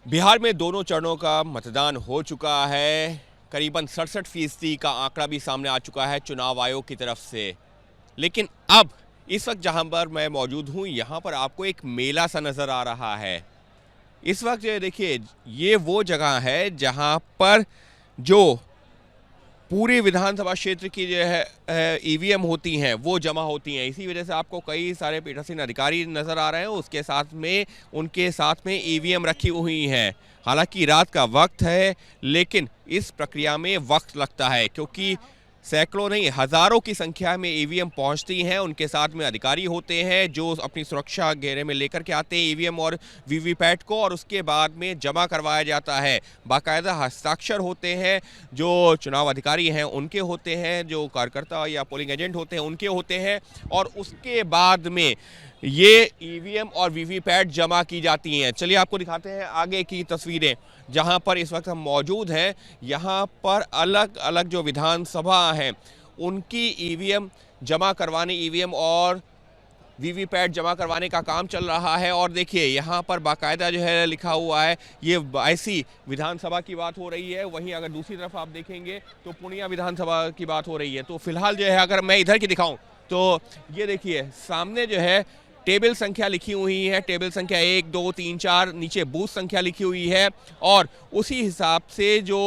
बिहार में दोनों चरणों का मतदान हो चुका है। करीबन 67% का आंकड़ा भी सामने आ चुका है चुनाव आयोग की तरफ से। लेकिन अब इस वक्त जहां पर मैं मौजूद हूं, यहां पर आपको एक मेला सा नज़र आ रहा है। इस वक्त ये देखिए, ये वो जगह है जहां पर जो पूरी विधानसभा क्षेत्र की जो है ईवीएम होती हैं वो जमा होती हैं। इसी वजह से आपको कई सारे पीठासीन अधिकारी नज़र आ रहे हैं। उसके साथ में उनके साथ में ईवीएम रखी हुई हैं। हालांकि रात का वक्त है, लेकिन इस प्रक्रिया में वक्त लगता है क्योंकि सैकड़ों नहीं हज़ारों की संख्या में ईवीएम पहुंचती हैं। उनके साथ में अधिकारी होते हैं जो अपनी सुरक्षा घेरे में लेकर के आते हैं ईवीएम और वीवीपैट को, और उसके बाद में जमा करवाया जाता है। बाकायदा हस्ताक्षर होते हैं, जो चुनाव अधिकारी हैं उनके होते हैं, जो कार्यकर्ता या पोलिंग एजेंट होते हैं उनके होते हैं, और उसके बाद में ये ईवीएम और वीवीपैट जमा की जाती हैं। चलिए आपको दिखाते हैं आगे की तस्वीरें जहां पर इस वक्त हम मौजूद हैं। यहां पर अलग अलग जो विधानसभा हैं उनकी ईवीएम जमा करवाने, ईवीएम और वीवीपैट जमा करवाने का काम चल रहा है। और देखिए यहाँ पर बाकायदा जो है लिखा हुआ है, ये 82 विधानसभा की बात हो रही है। वहीं अगर दूसरी तरफ आप देखेंगे तो पूर्णिया विधानसभा की बात हो रही है। तो फिलहाल जो है अगर मैं इधर की दिखाऊं तो ये देखिए सामने जो है टेबल संख्या लिखी हुई है। टेबल संख्या 1 2 3 4, नीचे बूथ संख्या लिखी हुई है, और उसी हिसाब से जो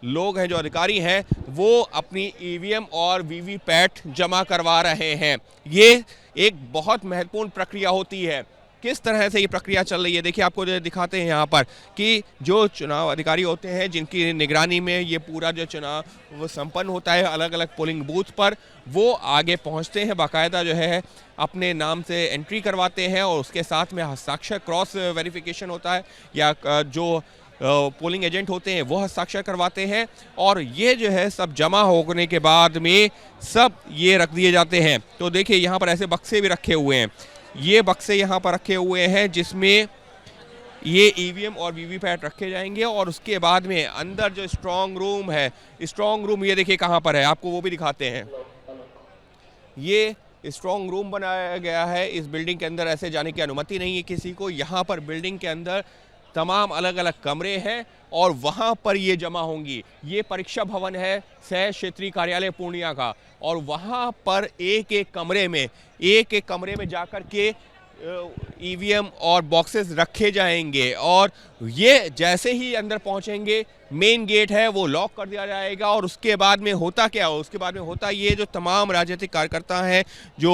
लोग हैं, जो अधिकारी हैं, वो अपनी ईवीएम और वीवीपैट जमा करवा रहे हैं। ये एक बहुत महत्वपूर्ण प्रक्रिया होती है। किस तरह से ये प्रक्रिया चल रही है देखिए, आपको जो दिखाते हैं यहाँ पर कि जो चुनाव अधिकारी होते हैं जिनकी निगरानी में ये पूरा जो चुनाव वो संपन्न होता है अलग अलग पोलिंग बूथ पर, वो आगे पहुँचते हैं, बाकायदा जो है अपने नाम से एंट्री करवाते हैं, और उसके साथ में हस्ताक्षर क्रॉस वेरिफिकेशन होता है, या जो पोलिंग एजेंट होते हैं वो हस्ताक्षर करवाते हैं, और ये जो है सब जमा होने के बाद में सब ये रख दिए जाते हैं। तो देखिए यहाँ पर ऐसे बक्से भी रखे हुए हैं। ये बक्से यहाँ पर रखे हुए हैं जिसमें ये ईवीएम और वीवीपैट रखे जाएंगे, और उसके बाद में अंदर जो स्ट्रांग रूम है, स्ट्रांग रूम ये देखिए कहाँ पर है, आपको वो भी दिखाते हैं। ये स्ट्रांग रूम बनाया गया है। इस बिल्डिंग के अंदर ऐसे जाने की अनुमति नहीं है किसी को। यहाँ पर बिल्डिंग के अंदर तमाम अलग अलग कमरे हैं और वहाँ पर ये जमा होंगी। ये परीक्षा भवन है सह क्षेत्रीय कार्यालय पूर्णिया का, और वहाँ पर एक एक कमरे में जाकर के ईवीएम और बॉक्सेस रखे जाएंगे, और ये जैसे ही अंदर पहुँचेंगे मेन गेट है वो लॉक कर दिया जाएगा। और उसके बाद में होता क्या हो, उसके बाद में होता ये जो तमाम राजनीतिक कार्यकर्ता हैं जो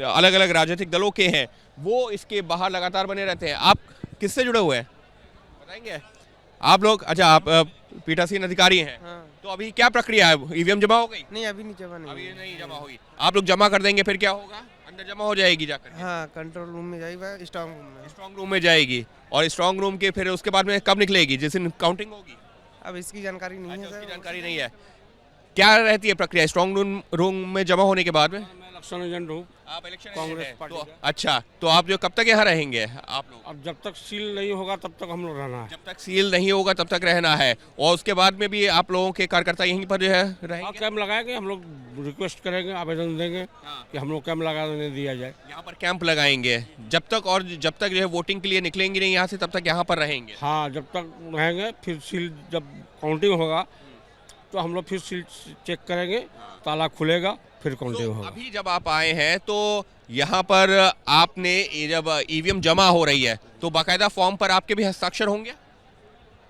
अलग अलग राजनीतिक दलों के हैं वो इसके बाहर लगातार बने रहते हैं। आप किससे जुड़े हुए हैं बताएंगे आप लोग? अच्छा, आप पीठासीन अधिकारी हैं। हाँ। तो अभी क्या प्रक्रिया है, ईवीएम जमा हो गई? नहीं, अभी नहीं जमा नहीं अभी है। नहीं जमा हुई। आप लोग जमा कर देंगे, फिर क्या होगा? अंदर जमा हो जाएगी जाकर? हाँ, कंट्रोल रूम में जाएगा, स्ट्रांग रूम में। स्ट्रांग रूम में जाएगी, और स्ट्रांग रूम के फिर उसके बाद में कब निकलेगी? जिस दिन काउंटिंग होगी? अब इसकी जानकारी नहीं है अच्छा, उसकी सर। जानकारी नहीं है। क्या रहती है प्रक्रिया स्ट्रांग रूम में जमा होने के बाद में? मैं इलेक्शन एजेंट हूँ। आप इलेक्शन कांग्रेस एजेंट हैं। पार्टी तो का। अच्छा, तो आप जो कब तक यहाँ रहेंगे आप लोग? अब जब तक सील नहीं होगा तब तक हम लोग रहना है। जब तक सील नहीं होगा तब तक रहना है, और उसके बाद में भी आप लोगों के कार्यकर्ता यहीं पर जो है हाँ, रहेंगे? कैंप लगाएंगे, हम लोग रिक्वेस्ट करेंगे, आवेदन देंगे कि हम लोग कैंप लगाने दिया जाए। यहाँ पर कैंप लगाएंगे जब तक जो है वोटिंग के लिए निकलेंगे नहीं यहाँ से, तब तक यहाँ पर रहेंगे? हाँ, जब तक रहेंगे, फिर सील जब काउंटिंग होगा तो हम लोग फिर सील चेक करेंगे, ताला खुलेगा, फिर काउंटिंग तो होगा। अभी जब आप आए हैं तो यहाँ पर आपने जब ईवीएम जमा हो रही है तो बाकायदा फॉर्म पर आपके भी हस्ताक्षर होंगे?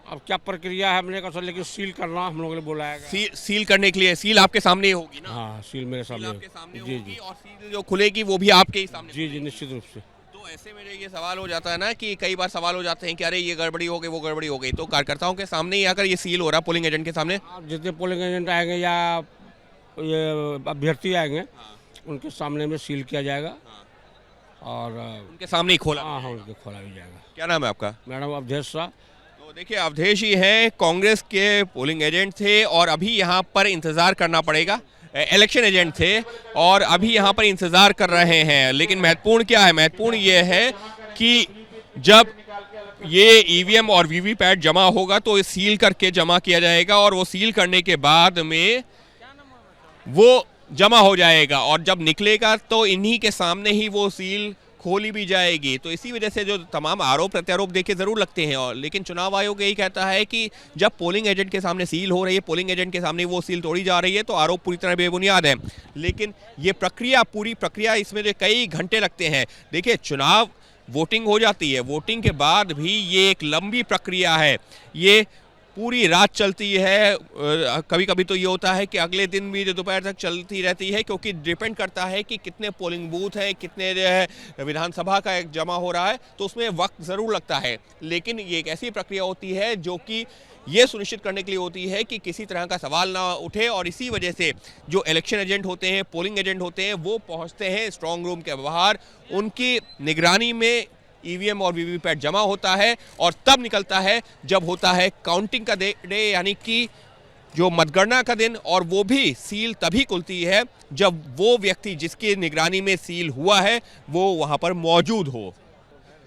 अब क्या प्रक्रिया है हमने कहा, लेकिन सील करना हम लोगों ने बुलाया। सील करने के लिए सील आपके सामने ही होगी ना? हाँ, सील मेरे सील सामने। आपके सामने जी होगी, जी और सील जो खुलेगी वो भी आपके ही सामने? जी जी, निश्चित रूप से। तो ऐसे में ये सवाल हो जाता है ना कि कई बार सवाल हो जाते हैं कि अरे ये गड़बड़ी हो गई, वो गड़बड़ी हो गई, तो कार्यकर्ताओं के सामने ही आकर ये सील हो रहा, पोलिंग एजेंट के सामने? आप जितने पोलिंग एजेंट आएंगे या ये अभ्यर्थी आएंगे उनके सामने में सील किया जाएगा, और उनके सामने ही खोला? हाँ हाँ, उनके खोला भी जाएगा। क्या नाम है आपका? मैडम अवधेश शाह। तो देखिए अवधेश ही हैं, कांग्रेस के पोलिंग एजेंट थे, और अभी यहाँ पर इंतजार करना पड़ेगा। इलेक्शन एजेंट थे और अभी यहाँ पर इंतजार कर रहे हैं। लेकिन महत्वपूर्ण क्या है? महत्वपूर्ण ये है कि जब ये ईवीएम और वीवीपैट जमा होगा तो सील करके जमा किया जाएगा, और वो सील करने के बाद में वो जमा हो जाएगा, और जब निकलेगा तो इन्हीं के सामने ही वो सील खोली भी जाएगी। तो इसी वजह से जो तमाम आरोप प्रत्यारोप देखे ज़रूर लगते हैं। और लेकिन चुनाव आयोग यही कहता है कि जब पोलिंग एजेंट के सामने सील हो रही है, पोलिंग एजेंट के सामने वो सील तोड़ी जा रही है, तो आरोप पूरी तरह बेबुनियाद है। लेकिन ये पूरी प्रक्रिया इसमें जो कई घंटे लगते हैं। देखिए, चुनाव वोटिंग हो जाती है, वोटिंग के बाद भी ये एक लंबी प्रक्रिया है, ये पूरी रात चलती है। कभी कभी तो ये होता है कि अगले दिन भी जो दोपहर तक चलती रहती है, क्योंकि डिपेंड करता है कि कितने पोलिंग बूथ हैं, कितने जो है विधानसभा का एक जमा हो रहा है, तो उसमें वक्त ज़रूर लगता है। लेकिन ये एक ऐसी प्रक्रिया होती है जो कि ये सुनिश्चित करने के लिए होती है कि किसी तरह का सवाल ना उठे। और इसी वजह से जो इलेक्शन एजेंट होते हैं, पोलिंग एजेंट होते हैं, वो पहुंचते हैं स्ट्रांग रूम के बाहर, उनकी निगरानी में ईवीएम और वीवीपैट जमा होता है और तब निकलता है जब होता है काउंटिंग का डे, यानी कि जो मतगणना का दिन। और वो भी सील तभी खुलती है जब वो व्यक्ति जिसकी निगरानी में सील हुआ है वो वहां पर मौजूद हो।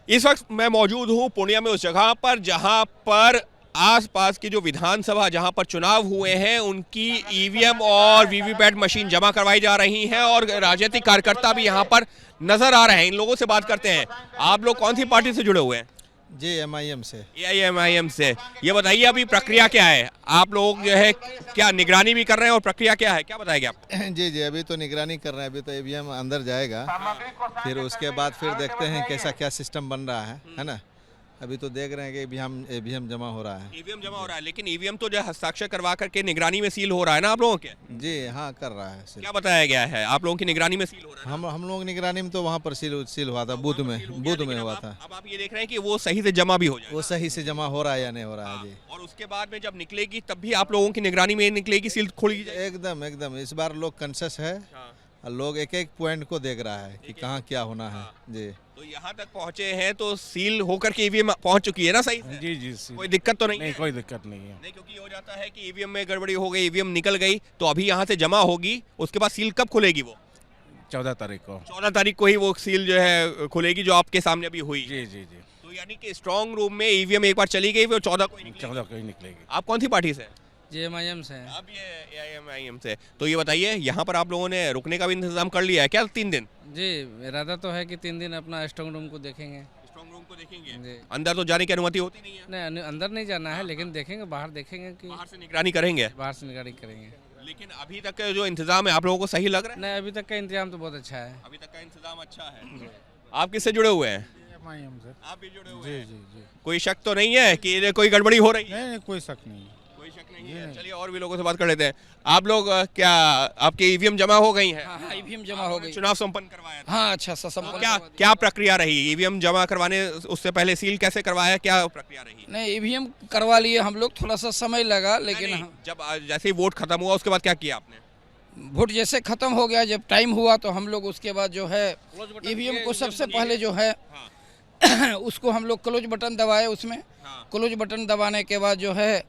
इस वक्त मैं मौजूद हूं पूर्णिया में उस जगह पर जहां पर आसपास की जो विधानसभा जहां पर चुनाव हुए हैं उनकी ईवीएम और वीवीपैट मशीन जमा करवाई जा रही हैं और राजनीतिक कार्यकर्ता भी यहां पर नजर आ रहे हैं। इन लोगों से बात करते हैं। आप लोग कौन सी पार्टी से जुड़े हुए हैं? जी एमआईएम से। एआईएमआईएम से। ये बताइए, अभी प्रक्रिया क्या है? आप लोग जो है क्या निगरानी भी कर रहे हैं और प्रक्रिया क्या है, क्या बताएंगे आप? जी जी, अभी तो निगरानी कर रहे हैं। अभी तो ईवीएम अंदर जाएगा, फिर उसके बाद फिर देखते हैं कैसा क्या सिस्टम बन रहा है ना। अभी तो देख रहे हैं कि ईवीएम जमा हो रहा है। ईवीएम जमा हो रहा है, लेकिन ईवीएम तो जो हस्ताक्षर करवा करके निगरानी में सील हो रहा है ना आप लोगों के? जी हाँ, कर रहा है। क्या बताया गया है? आप लोगों की निगरानी में सील हो रहा है? हम लोग निगरानी में तो वहाँ पर सील हुआ था, बूथ में हुआ था। अब आप ये देख रहे हैं कि वो सही से जमा भी हो जाए, वो सही से जमा हो रहा है या नहीं हो रहा है। जी, और उसके बाद में जब निकलेगी तब भी आप लोगों की निगरानी में निकलेगी, सील खोली जाएगी? एकदम एकदम। इस बार लोग कॉन्शियस है, लोग एक एक पॉइंट को देख रहा है कि कहाँ क्या होना है। जी, तो यहाँ तक पहुँचे हैं तो सील होकर के ईवीएम पहुँच चुकी है ना सही से? जी जी, कोई दिक्कत तो नहीं है? कोई दिक्कत नहीं है। नहीं, क्योंकि हो जाता है कि ईवीएम में गड़बड़ी हो गई, ईवीएम निकल गई, तो अभी यहाँ से जमा होगी, उसके बाद सील कब खुलेगी? वो 14 तारीख को। 14 तारीख को ही वो सील जो है खुलेगी, जो आपके सामने अभी हुई। जी जी जी, तो यानी कि स्ट्रांग रूम में ईवीएम एक बार चली गई, वो 14 को ही निकलेगी। 14 को ही निकलेगी। आप कौन सी पार्टी से? जेएमआईएम से। अब ये एआईएमआईएम से। तो ये बताइए, यहाँ पर आप लोगों ने रुकने का भी इंतजाम कर लिया है क्या 3 दिन? जी, इरादा तो है कि 3 दिन अपना स्ट्रांग रूम को देखेंगे। स्ट्रांग रूम को देखेंगे? जी। अंदर तो जाने की अनुमति होती नहीं है? नहीं, अंदर नहीं जाना है, लेकिन देखेंगे, बाहर देखेंगे कि बाहर से निगरानी करेंगे। बाहर से निगरानी करेंगे। लेकिन अभी तक का जो इंतजाम है आप लोगों को सही लग रहा है? नहीं, अभी तक का इंतजाम तो बहुत अच्छा है। अभी तक का इंतजाम अच्छा है। आप किससे जुड़े हुए हैं? एमआईएम से। आप भी जुड़े हुए जी हैं? जी जी, कोई शक तो नहीं है कि कोई गड़बड़ी हो रही है? नहीं कोई शक नहीं है। कोई शक नहीं है। चलिए और भी लोगों से बात कर लेते हैं। आप लोग क्या आपके ईवीएम जमा हो गई है? हाँ, ईवीएम जमा हो गई। चुनाव संपन्न करवाया था? हाँ, अच्छा सा तो संपन्न क्या करवा दिया। क्या प्रक्रिया रही ईवीएम जमा करवाने उससे पहले? सील कैसे करवाया, क्या प्रक्रिया रही? नहीं, ईवीएम करवा लिए हम लोग, थोड़ा सा समय लगा, लेकिन नहीं, हाँ, जब जैसे ही वोट खत्म हुआ उसके बाद क्या किया आपने? वोट जैसे खत्म हो गया, जब टाइम हुआ तो हम लोग उसके बाद जो है ईवीएम को सबसे पहले जो है उसको हम लोग क्लोज बटन दबाए। उसमें क्लोज बटन दबाने के बाद जो है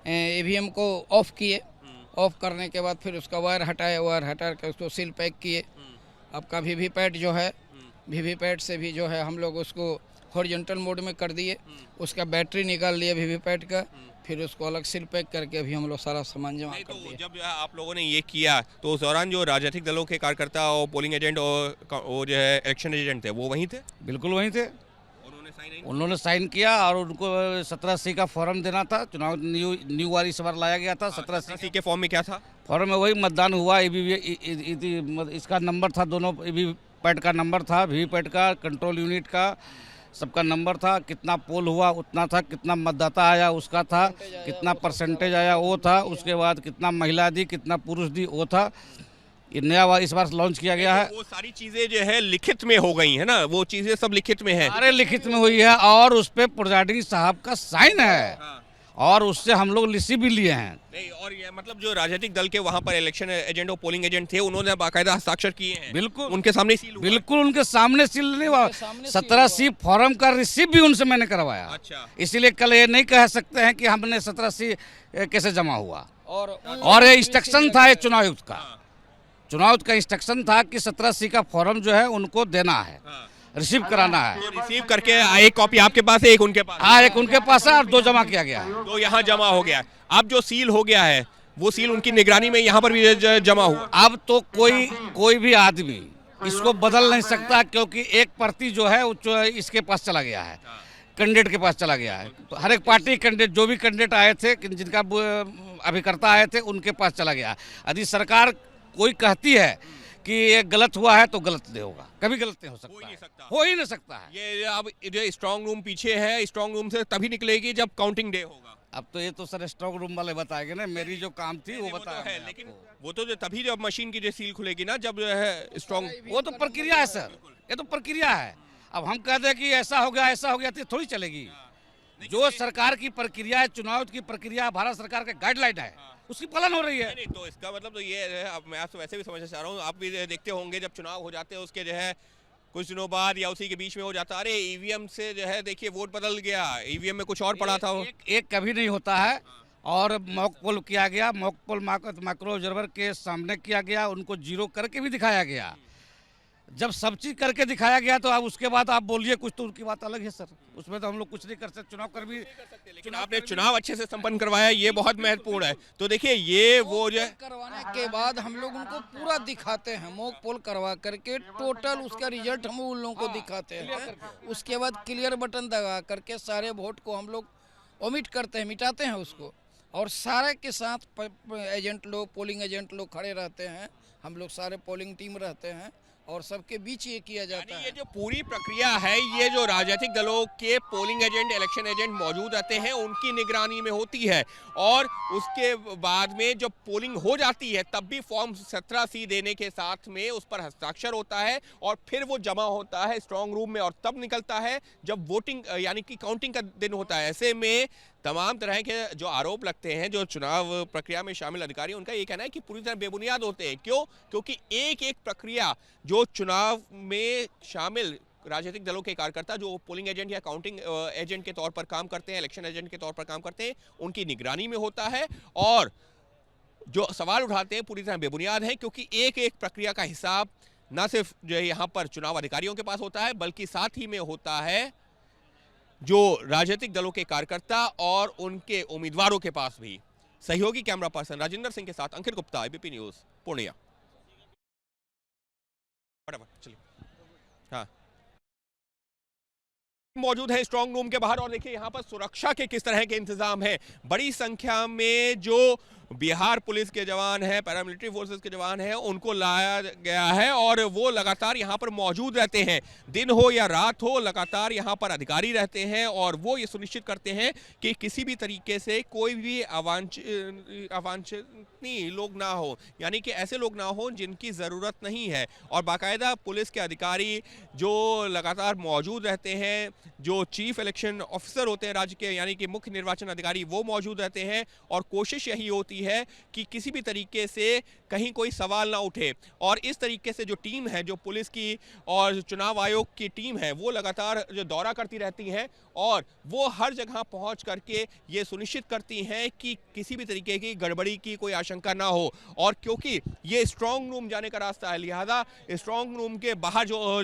ईवीएम को ऑफ किए। ऑफ करने के बाद फिर उसका वायर हटाए, वायर हटा के उसको सील पैक किए। आपका वीवीपैट जो है, वीवीपैट से भी जो है हम लोग उसको हॉरिजॉन्टल मोड में कर दिए। उसका बैटरी निकाल लिया वीवीपैट का, फिर उसको अलग सील पैक करके अभी हम लोग सारा सामान जमा कर दिए। जब आप लोगों ने ये किया तो उस दौरान जो राजनीतिक दलों के कार्यकर्ता और पोलिंग एजेंट और वो जो है इलेक्शन एजेंट थे वो वहीं थे? बिल्कुल वहीं थे। उन्होंने साइन किया और उनको 17C का फॉर्म देना था। चुनाव न्यू वाली इस बार लाया गया था। 17C के फॉर्म में क्या था? फॉर्म में वही मतदान हुआ। इसका नंबर था, दोनों वीवीपैट का नंबर था, वीवीपैट का, कंट्रोल यूनिट का, सबका नंबर था। कितना पोल हुआ उतना था, कितना मतदाता आया उसका था, कितना परसेंटेज आया वो था, उसके बाद कितना महिला दी, कितना पुरुष दी वो था। ये नया इस बार लॉन्च किया गया है। वो सारी चीजें जो है लिखित में हो गई है ना, वो चीजें सब लिखित में है। सारे लिखित में हुई है और उस पे प्रिजाइडिंग साहब का साइन है। और उससे हम लोग रिसीव भी लिए हैं। नहीं, और ये मतलब जो राजनीतिक दल के वहाँ पर इलेक्शन एजेंट और पोलिंग एजेंट थे उन्होंने बाकायदा हस्ताक्षर किए हैं? बिल्कुल उनके सामने सील हुआ? बिल्कुल उनके सामने सील नहीं हुआ। 17C फॉर्म का रिसीव भी उनसे मैंने करवाया। अच्छा। इसीलिए कल ये नहीं कह सकते हैं कि हमने 17C कैसे जमा हुआ। और ये इंस्ट्रक्शन था ये चुनाव आयुक्त का। चुनाव आयुक्त का इंस्ट्रक्शन था कि 17C का फॉर्म जो है उनको देना है, रिसीव कराना है। तो रिसीव करके एक कॉपी आपके पास है, एक उनके पास? हाँ, एक उनके पास है और 2 जमा किया गया है। तो यहाँ जमा हो गया। अब जो सील हो गया है वो सील उनकी निगरानी में यहाँ पर भी जमा हुआ। अब तो कोई भी आदमी इसको बदल नहीं सकता, क्योंकि एक प्रति जो है इसके पास चला गया है, कैंडिडेट के पास चला गया है। तो हर एक पार्टी कैंडिडेट, जो भी कैंडिडेट आए थे, जिनका अभिकर्ता आए थे, उनके पास चला गया। यदि सरकार कोई कहती है कि ये गलत हुआ है तो गलत नहीं होगा, कभी गलत नहीं हो सकता, हो ही नहीं सकता है। ये अब जो स्ट्रांग रूम पीछे है, स्ट्रांग रूम से तभी निकलेगी जब काउंटिंग डे होगा। अब तो ये तो सर स्ट्रांग रूम वाले बताएंगे ना, मेरी जो काम थी वो तो बताया है, मैंने लेकिन आपको। वो तो तभी जब मशीन की जो सील खुलेगी ना, जब जो है स्ट्रांग, वो तो प्रक्रिया है सर, ये तो प्रक्रिया है। अब हम कह दें कि ऐसा हो गया तो थोड़ी चलेगी। जो सरकार की प्रक्रिया है, चुनाव की प्रक्रिया, भारत सरकार का गाइडलाइन है, उसकी पालन हो रही है। नहीं तो इसका मतलब तो ये है, अब मैं आपसे वैसे भी समझना चाह रहा हूँ, आप भी देखते होंगे जब चुनाव हो जाते हैं उसके जो है कुछ दिनों बाद या उसी के बीच में हो जाता है, अरे ईवीएम से जो है देखिए वोट बदल गया, ईवीएम में कुछ और पड़ा था। वो एक कभी नहीं होता है। और मॉक पोल किया गया, मॉक पोल माइक्रो ऑब्जर्वर के सामने किया गया, उनको जीरो करके भी दिखाया गया। जब सब चीज करके दिखाया गया तो अब उसके बाद आप बोलिए कुछ, तो उनकी बात अलग है सर, उसमें तो हम लोग कुछ नहीं कर सकते। चुनाव कर भी, लेकिन आपने चुनाव अच्छे से संपन्न करवाया, ये बहुत महत्वपूर्ण है। तो देखिए ये वो जो करवाने के बाद हम लोग उनको पूरा दिखाते हैं, मॉक पोल करवा करके टोटल उसका रिजल्ट हम उन लोगों को दिखाते हैं। उसके बाद क्लियर बटन दबा करके सारे वोट को हम लोग ओमिट करते हैं, मिटाते हैं उसको। और सारे के साथ एजेंट लोग, पोलिंग एजेंट लोग खड़े रहते हैं, हम लोग सारे पोलिंग टीम रहते हैं और सबके बीच ये किया जाता है। ये जो पूरी प्रक्रिया है, ये जो राजनीतिक दलों के पोलिंग एजेंट, इलेक्शन एजेंट मौजूद रहते हैं, उनकी निगरानी में होती है। और उसके बाद में जब पोलिंग हो जाती है तब भी फॉर्म 17C देने के साथ में उस पर हस्ताक्षर होता है और फिर वो जमा होता है स्ट्रांग रूम में और तब निकलता है जब वोटिंग यानी कि काउंटिंग का दिन होता है। ऐसे में तमाम तरह के जो आरोप लगते हैं जो चुनाव प्रक्रिया में शामिल अधिकारी, उनका ये कहना है कि पूरी तरह बेबुनियाद होते हैं। क्यों? क्योंकि एक एक प्रक्रिया जो चुनाव में शामिल राजनीतिक दलों के कार्यकर्ता जो पोलिंग एजेंट या काउंटिंग एजेंट के तौर पर काम करते हैं, इलेक्शन एजेंट के तौर पर काम करते हैं, उनकी निगरानी में होता है। और जो सवाल उठाते हैं पूरी तरह बेबुनियाद है, क्योंकि एक एक प्रक्रिया का हिसाब न सिर्फ जो है यहाँ पर चुनाव अधिकारियों के पास होता है, बल्कि साथ ही में होता है जो राजनीतिक दलों के कार्यकर्ता और उनके उम्मीदवारों के पास भी। सहयोगी कैमरा पर्सन राजेंद्र सिंह के साथ अंकित गुप्ता, एबीपी न्यूज, पूर्णिया। चलिए, हाँ, मौजूद है स्ट्रांग रूम के बाहर और देखिए यहाँ पर सुरक्षा के किस तरह के इंतजाम है। बड़ी संख्या में जो बिहार पुलिस के जवान हैं, पैरामिलिट्री फोर्सेस के जवान हैं, उनको लाया गया है और वो लगातार यहाँ पर मौजूद रहते हैं। दिन हो या रात हो, लगातार यहाँ पर अधिकारी रहते हैं और वो ये सुनिश्चित करते हैं कि किसी भी तरीके से कोई भी अवांछनीय लोग ना हो, यानी कि ऐसे लोग ना हो जिनकी ज़रूरत नहीं है। और बाकायदा पुलिस के अधिकारी जो लगातार मौजूद रहते हैं, जो चीफ इलेक्शन ऑफिसर होते हैं राज्य के, यानी कि मुख्य निर्वाचन अधिकारी, वो मौजूद रहते हैं और कोशिश यही होती है कि किसी भी तरीके से कहीं कोई सवाल ना उठे। और इस तरीके से जो टीम है, जो पुलिस की और चुनाव आयोग की टीम है, वो लगातार जो दौरा करती रहती है और वो हर जगह पहुंच करके ये सुनिश्चित करती हैं कि किसी भी तरीके की गड़बड़ी की कोई आशंका ना हो। और क्योंकि ये स्ट्रांग रूम जाने का रास्ता है, लिहाजा स्ट्रांग रूम के बाहर जो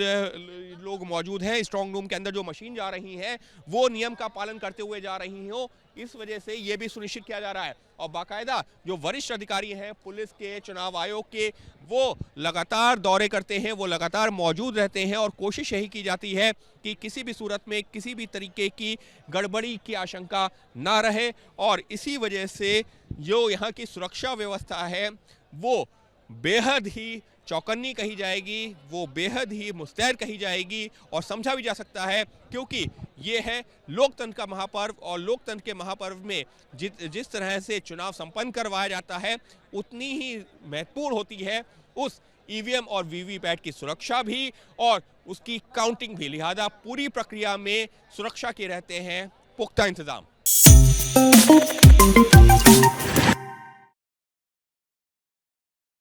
लोग मौजूद हैं, स्ट्रांग रूम के अंदर जो मशीन जा रही है, वो नियम का पालन करते हुए जा रही हो, इस वजह से ये भी सुनिश्चित किया जा रहा है। और बाकायदा जो वरिष्ठ अधिकारी हैं पुलिस के, चुनाव आयोग के, वो लगातार दौरे करते हैं, वो लगातार मौजूद रहते हैं और कोशिश यही की जाती है कि किसी भी सूरत में किसी भी तरीके की गड़बड़ी की आशंका ना रहे। और इसी वजह से जो यहाँ की सुरक्षा व्यवस्था है वो बेहद ही चौकन्नी कही जाएगी, वो बेहद ही मुस्तैद कही जाएगी और समझा भी जा सकता है, क्योंकि ये है लोकतंत्र का महापर्व। और लोकतंत्र के महापर्व में जिस तरह से चुनाव संपन्न करवाया जाता है, उतनी ही महत्वपूर्ण होती है उस ईवीएम और वीवीपैट की सुरक्षा भी और उसकी काउंटिंग भी। लिहाजा पूरी प्रक्रिया में सुरक्षा के रहते हैं पुख्ता इंतजाम।